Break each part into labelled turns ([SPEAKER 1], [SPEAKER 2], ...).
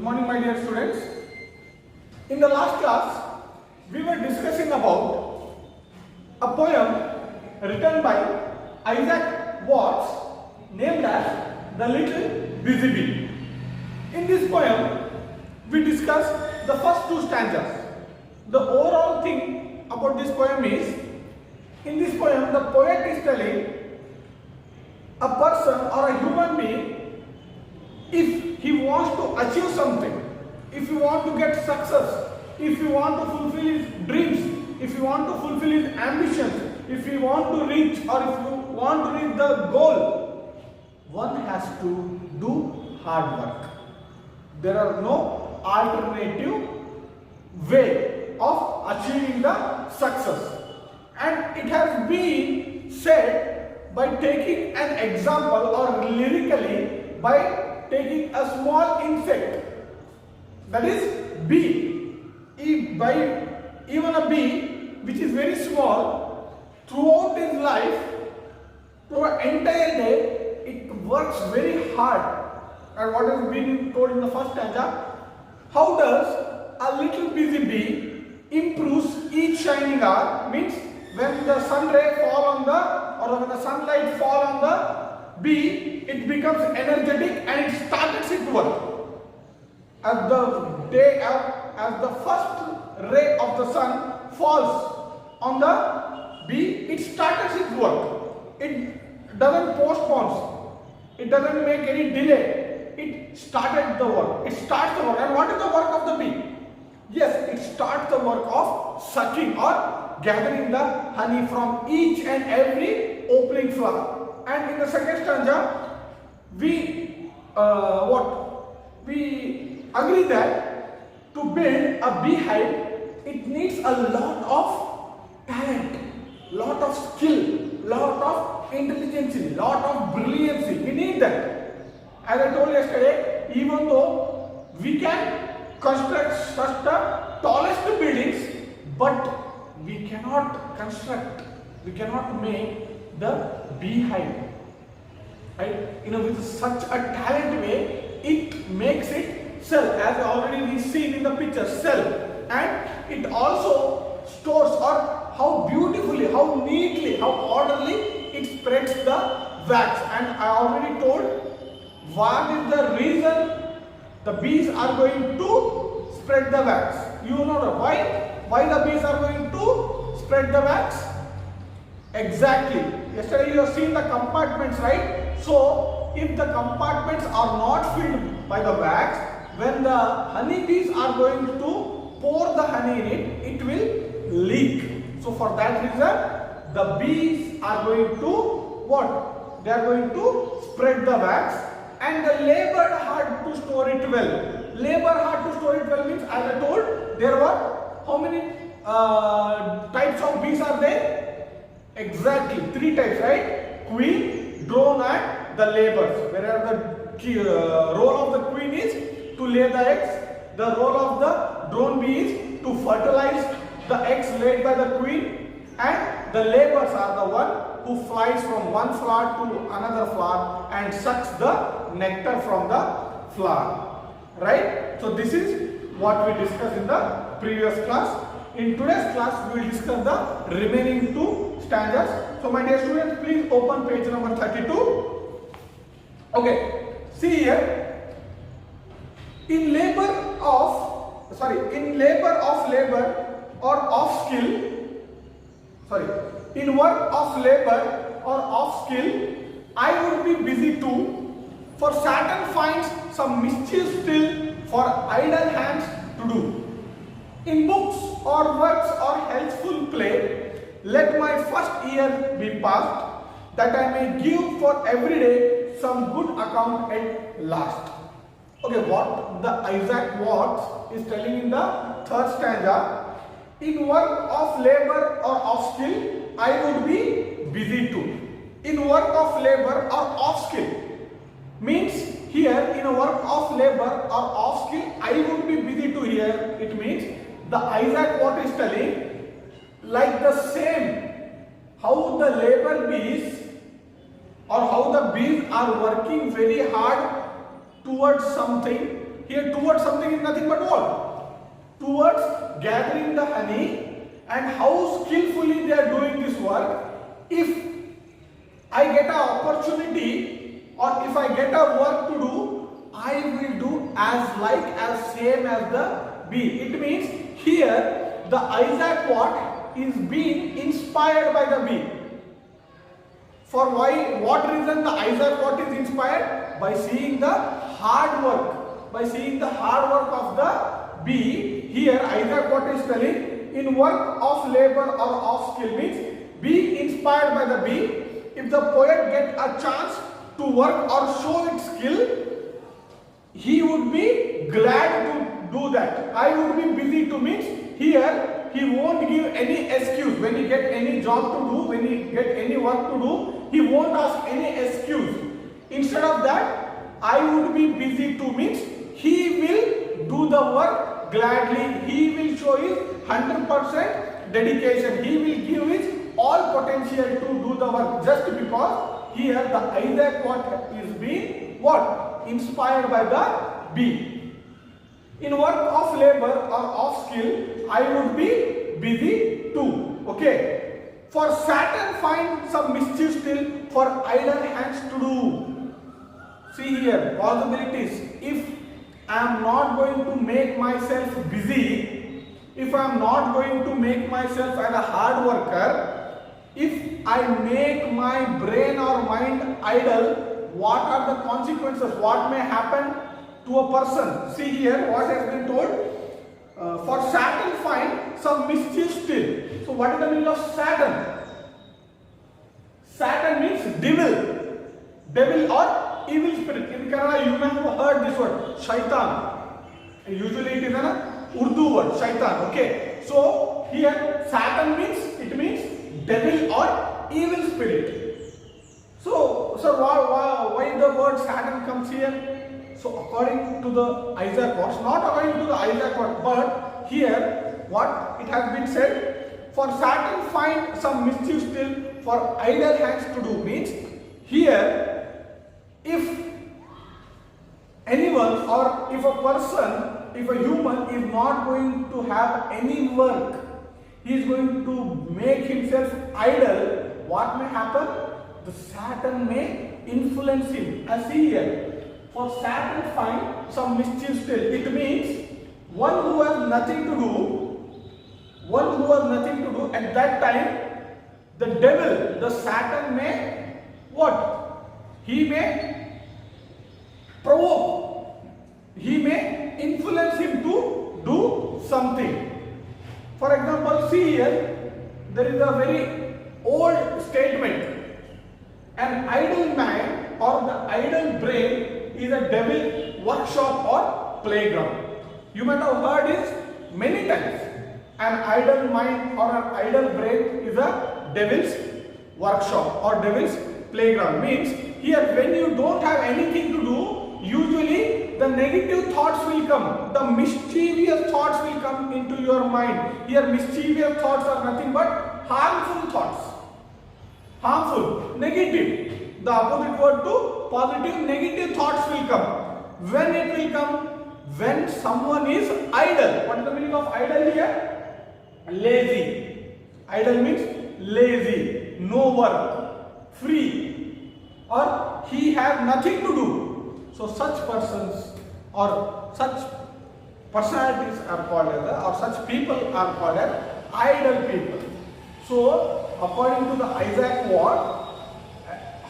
[SPEAKER 1] morning, my dear students. In the last class, we were discussing about a poem written by Isaac Watts named as The Little Busy Bee. In this poem, we discussed the first two stanzas. The overall thing about this poem is, in this poem, the poet is telling a person or a human being, if he wants to achieve something, if he wants to get success, if he wants to fulfill his dreams, if he wants to fulfill his ambitions, if he wants to reach or if you want to reach the goal, one has to do hard work. There are no alternative way of achieving the success. And it has been said by taking an example or lyrically by taking a small insect, that is bee. Even a bee which is very small, throughout his life, through an entire day, it works very hard. And what has been told in the first stanza, how does a little busy bee improves each shining hour, means when the sun ray fall on the, or when the sunlight fall on the bee, it becomes energetic and it starts its work. As the first ray of the sun falls on the bee, it starts its work. It doesn't postpone. It doesn't make any delay. It started the work. It starts the work. And what is the work of the bee? Yes, it starts the work of sucking or gathering the honey from each and every opening flower. And in the second stanza, we agree that to build a beehive, it needs a lot of talent, lot of skill, lot of intelligence, lot of brilliancy. We need that. As I told yesterday, even though we can construct such the tallest buildings, but we cannot construct, we cannot make the beehive. Right? With such a talent way, it makes it cell, as already we seen in the picture, cell. And it also stores, or how beautifully, how neatly, how orderly it spreads the wax. And I already told what is the reason the bees are going to spread the wax. You know why the bees are going to spread the wax? Exactly. Yesterday you have seen the compartments, right? So if the compartments are not filled by the wax, when the honey bees are going to pour the honey in it, it will leak. So for that reason, the bees are going to what? They are going to spread the wax, and they labored hard to store it well. Labor hard to store it well means, as I told, there were how many types of bees are there? Exactly, 3 types, right? Queen, drone and the laborers. Whereas the role of the queen is to lay the eggs, the role of the drone bee is to fertilize the eggs laid by the queen, and the laborers are the one who flies from one flower to another flower and sucks the nectar from the flower. Right? So this is what we discussed in the previous class. In today's class, we will discuss the remaining 2 stanzas. So my dear students, please open page number 32. Okay, see here. In labor of labor or of skill, in work of labor or of skill, I would be busy too, for Saturn finds some mischief still for idle hands to do. In books or works or healthful play, let my first year be passed, that I may give for every day some good account at last. Okay, what the Isaac Watts is telling in the third stanza, in work of labor or of skill, I would be busy too. In work of labor or of skill means here, in a work of labor or of skill, I would be busy too. Here it means the Isaac Watts is telling, like the same, how the labor bees or how the bees are working very hard towards something, Here towards something is nothing but what? Towards gathering the honey, and how skillfully they are doing this work. If I get an opportunity or if I get a work to do, I will do as same as the bee. It means here the Isaac Watt is being inspired by the bee. For what reason the Isaac Watt is inspired? By seeing the hard work. By seeing the hard work of the bee. Here Isaac Watt is telling, in work of labor or of skill means being inspired by the bee. If the poet get a chance to work or show its skill, he would be glad to do that. I would be busy to means here he won't give any excuse. When he get any job to do, when he get any work to do, he won't ask any excuse. Instead of that, I would be busy to means he will do the work gladly. He will show his 100% dedication. He will give his all potential to do the work, just because here the Isaac Watt is being what? Inspired by the bee. In work of labor or of skill, I would be busy too. Okay. For Saturn find some mischief still for idle hands to do. See here, possibilities. If I am not going to make myself busy, if I am not going to make myself as a hard worker, if I make my brain or mind idle, what are the consequences? What may happen to a person? See here what has been told. For Saturn find some mischief still. So what is the meaning of Saturn? Saturn means devil. Devil or evil spirit. In Kannada you may have heard this word, shaitan. Usually it is an Urdu word, shaitan. Okay. So here Saturn means, it means devil or evil spirit. So why the word Saturn comes here? So according to the Isaac Watt, not according to the Isaac Watt, but here what it has been said, for Saturn find some mischief still for idle hands to do, means here if anyone or if a person, if a human is not going to have any work, he is going to make himself idle, what may happen? The Saturn may influence him. As see here, for Saturn find some mischief still. It means one who has nothing to do, at that time, the devil, the Saturn may what? He may provoke. He may influence him to do something. For example, see here, there is a very old statement. An idle mind or the idle brain is a devil workshop or playground. You might have heard it many times. An idle mind or an idle brain is a devil's workshop or devil's playground. Means here when you don't have anything to do, usually the negative thoughts will come, the mischievous thoughts will come into your mind. Here mischievous thoughts are nothing but harmful thoughts. Harmful, negative. The opposite word to positive, negative thoughts will come. When it will come? When someone is idle. What is the meaning of idle here? Lazy. Idle means lazy, no work, free, or he has nothing to do. So such persons or such personalities are called as, or such people are called as idle people. So according to the Isaac Watt,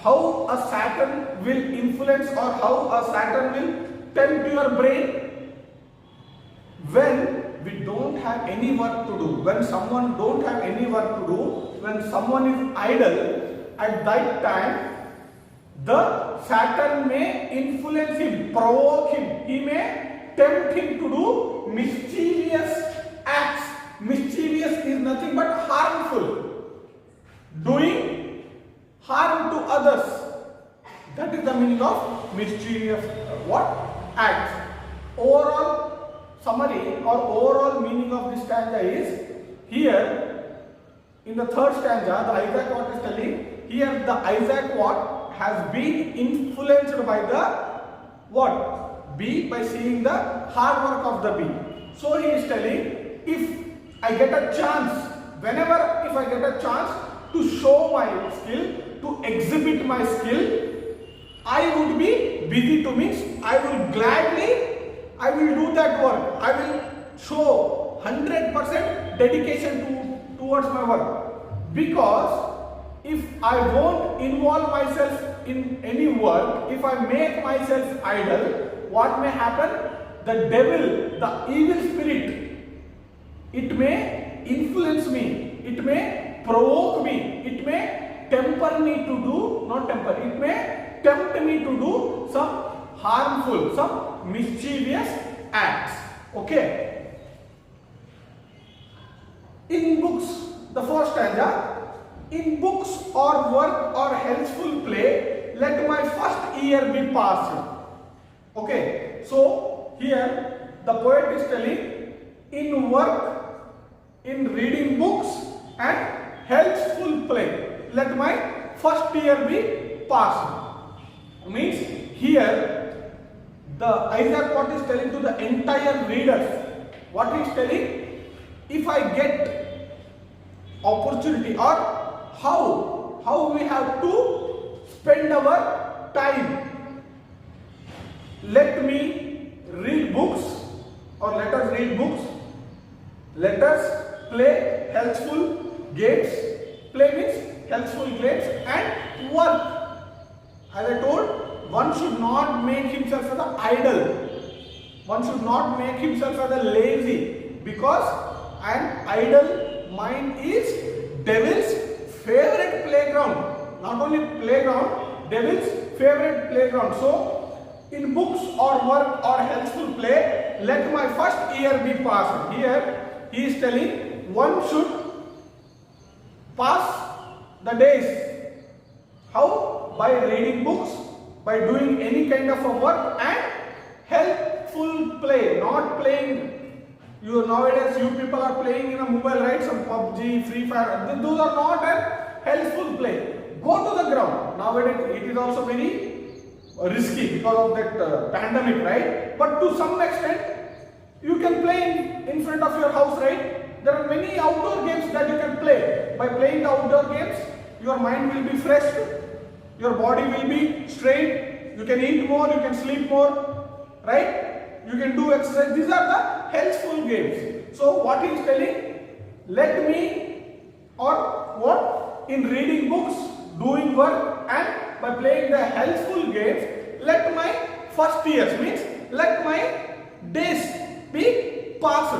[SPEAKER 1] how a Saturn will influence or how a Saturn will tempt your brain? When we don't have any work to do, when someone don't have any work to do, when someone is idle, at that time the Saturn may influence him, provoke him, he may tempt him to do mischievous acts. Mischievous is nothing but harmful, doing harm to others. That is the meaning of mischievous act. Overall summary or overall meaning of this stanza is, here in the third stanza the Isaac Watt is telling, here the Isaac Watt has been influenced by the bee by seeing the hard work of the bee. So he is telling, if I get a chance, if I get a chance to show my skill, to exhibit my skill, I would be busy to means I will do that work. I will show 100% dedication towards my work. Because if I won't involve myself in any work, if I make myself idle, what may happen? The devil, the evil spirit, it may influence me, it may provoke me, it may temper me to do, not temper, it may tempt me to do some harmful, some mischievous acts. Okay. In books, the first stanza, in books or work or healthful play, let my first year be passed. Okay, so here the poet is telling, in work, in reading books and healthful play, let my first year be passed. Means here the Isaac what is telling to the entire readers, what he is telling, if I get opportunity, or how we have to spend our time, let me read books, or let us read books, let us play healthful games, play means healthful games, and work. As I told, one should not make himself as an idle, one should not make himself as a lazy, because an idle mind is devil's favorite playground. Not only playground, devil's favorite playground. So, in books or work or healthful play, let my first year be passed. Here, he is telling one should pass the days. How? By reading books, by doing any kind of a work, and healthful play, not playing. Nowadays you people are playing in a mobile, right? Some PUBG, Free Fire. Those are not a healthful play. Go to the ground. Nowadays it is also very risky because of that pandemic, right? But to some extent you can play in front of your house, right? There are many outdoor games that you can play. By playing the outdoor games, your mind will be fresh, your body will be straight, you can eat more, you can sleep more, right? You can do exercise. These are the healthful games. So what he is telling, let me, or what, in reading books, doing work, and by playing the healthful games, let my first years, means let my days be passed.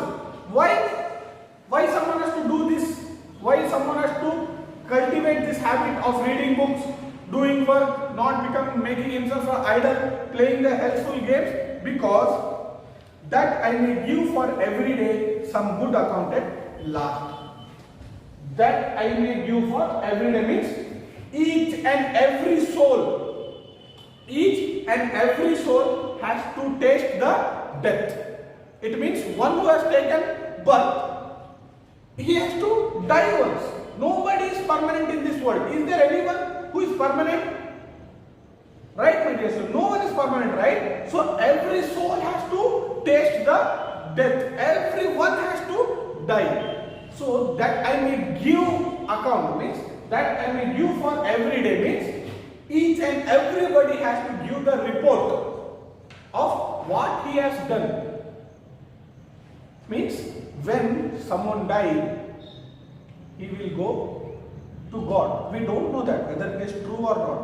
[SPEAKER 1] Why someone has to do this? Why someone has to cultivate this habit of reading books, doing work, not making himself an idle, playing the healthful games? Because that I may give for every day some good account at last. That I may give for every day means each and every soul has to taste the death. It means one who has taken birth, he has to die once. Nobody is permanent in this world. Is there anyone who is permanent? Right, my dear? So no one is permanent, right? So every soul has to taste the death. Everyone has to die. So that I may give account means that I may give for every day means each and everybody has to give the report of what he has done. Means when someone dies, he will go to God. We don't know that whether it is true or not,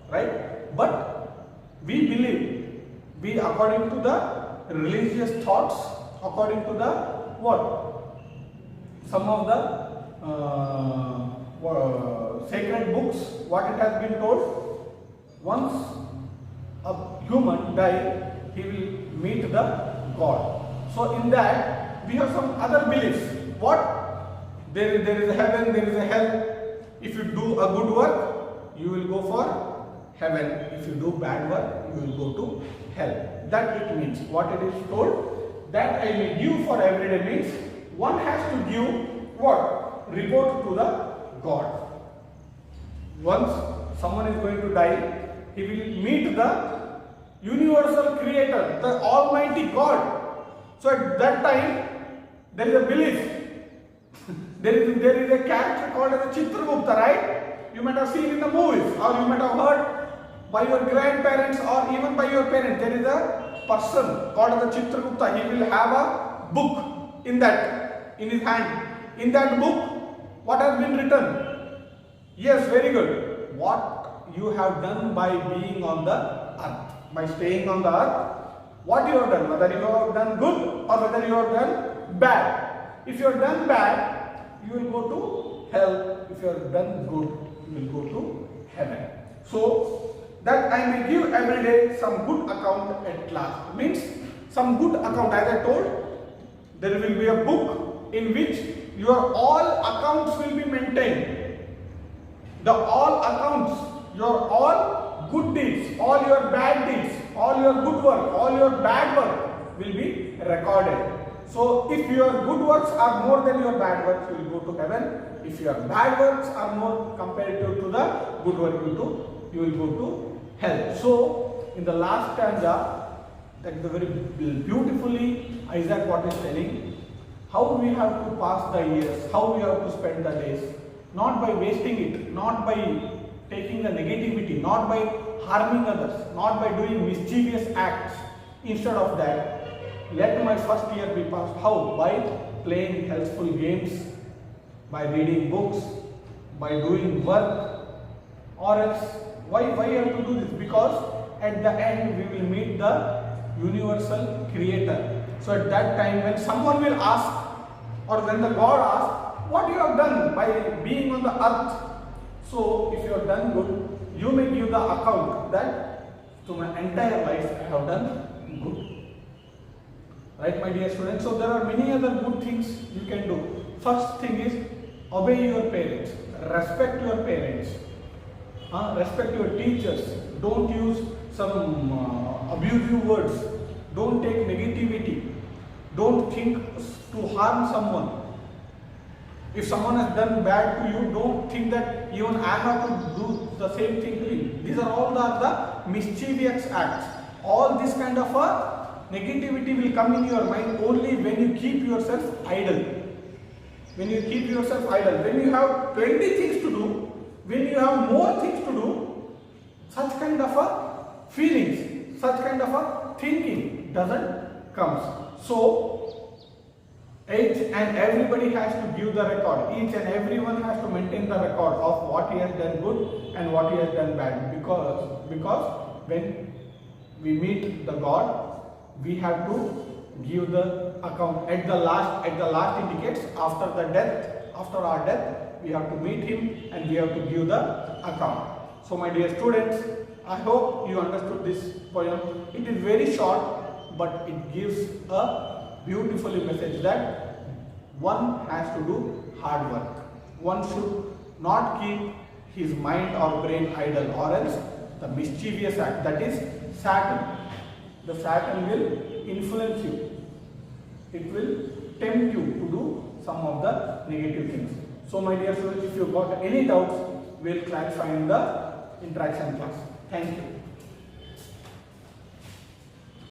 [SPEAKER 1] right? But we believe, according to the religious thoughts, according to the what? Some of the sacred books, what it has been told, once a human dies, he will meet the God. So in that, we have some other beliefs. What? There is a heaven, there is a hell. If you do a good work, you will go for heaven. If you do bad work, you will go to hell. That it means. What it is told? That I may give for every day means one has to give what? Report to the God. Once someone is going to die, he will meet the universal creator, the almighty God. So at that time, there is a belief. there is a character called as a Chitragupta, right? You might have seen in the movies, or you might have heard by your grandparents or even by your parents. There is a person called as a Chitragupta. He will have a book in his hand. In that book, what has been written? Yes, very good. What you have done by being on the earth, by staying on the earth, what you have done, whether you have done good or whether you have done bad. If you have done bad, you will go to hell. If you have done good, you will go to heaven. So that I may give every day some good account at last. Means some good account, as I told, there will be a book in which your all accounts will be maintained. The all accounts, your all good deeds, all your bad deeds, all your good work, all your bad work will be recorded. So if your good works are more than your bad works, you will go to heaven. If your bad works are more comparative to the good work you will go to hell. So in the last stanza, that is very beautifully Isaac what is telling, how we have to pass the years, how we have to spend the days, not by wasting it, not by taking the negativity, not by harming others, not by doing mischievous acts. Instead of that, let my first year be passed. How? By playing healthful games, by reading books, by doing work, or else why you have to do this? Because at the end we will meet the universal creator. So at that time when someone will ask, or when the God asks, what you have done by being on the earth? So if you have done good, you may give the account that to my entire life I have done good. Right, my dear students? So there are many other good things you can do. First thing is obey your parents, respect your parents, respect your teachers. Don't use some abusive words. Don't take negativity. Don't think to harm someone. If someone has done bad to you, don't think that even I have to do the same thing to him. These are all the mischievous acts. All this kind of a negativity will come in your mind only when you keep yourself idle. When you keep yourself idle, when you have 20 things to do, when you have more things to do, such kind of a feelings, such kind of a thinking doesn't come. So each and everybody has to give the record. Each and everyone has to maintain the record of what he has done good and what he has done bad. Because when we meet the God, we have to give the account. At the last indicates after the death, after our death, we have to meet him and we have to give the account. So my dear students, I hope you understood this poem. It is very short, but it gives a beautiful message that one has to do hard work. One should not keep his mind or brain idle, or else the mischievous act, that is Saturn. The Saturn will influence you. It will tempt you to do some of the negative things. So my dear students, if you got any doubts, we will clarify in the interaction class. Thank you.